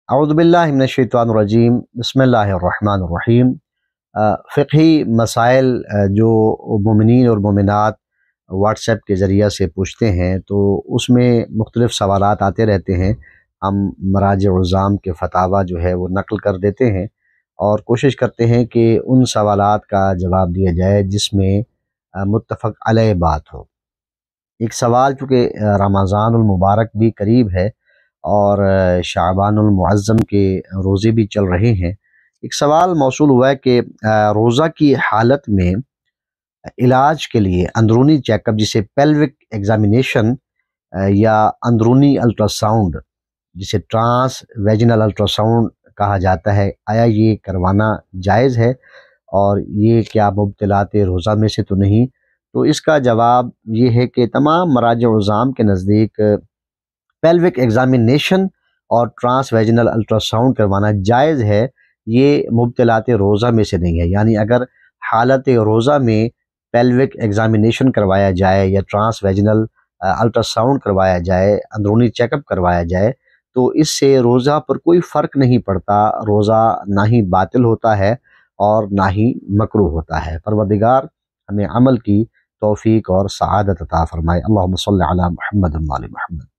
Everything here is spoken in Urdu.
اعوذ باللہ من الشیطان الرجیم، بسم اللہ الرحمن الرحیم۔ فقہی مسائل جو مومنین اور مومنات واٹس ایپ کے ذریعہ سے پوچھتے ہیں تو اس میں مختلف سوالات آتے رہتے ہیں۔ ہم مراجع عظام کے فتاویٰ جو ہے وہ نقل کر دیتے ہیں اور کوشش کرتے ہیں کہ ان سوالات کا جواب دیا جائے جس میں متفق علیہ بات ہو۔ ایک سوال چونکہ رمضان المبارک بھی قریب ہے اور شعبان المعظم کے روزے بھی چل رہے ہیں، ایک سوال موصول ہوا ہے کہ روزہ کی حالت میں علاج کے لیے اندرونی چیک اپ جسے پیلوک ایگزامینیشن یا اندرونی الٹراساؤنڈ جسے ٹرانس ویجنل الٹراساؤنڈ کہا جاتا ہے، آیا یہ کروانا جائز ہے اور یہ کیا مبطلات روزہ میں سے تو نہیں؟ تو اس کا جواب یہ ہے کہ تمام مراجع عظام کے نزدیک پیلوک ایگزامینیشن اور ٹرانس ویجنل الٹراساؤنڈ کروانا جائز ہے، یہ مبطلات روزہ میں سے نہیں ہے۔ یعنی اگر حالت روزہ میں پیلوک ایگزامینیشن کروایا جائے یا ٹرانس ویجنل الٹراساؤنڈ کروایا جائے، اندرونی چیک اپ کروایا جائے تو اس سے روزہ پر کوئی فرق نہیں پڑتا، روزہ نہ ہی باطل ہوتا ہے اور نہ ہی مکروہ ہوتا ہے۔ پروردگار ہمیں عمل کی توفیق اور سعادت عطا فرمائے۔ اللہم صلی علی محمد و آل محمد۔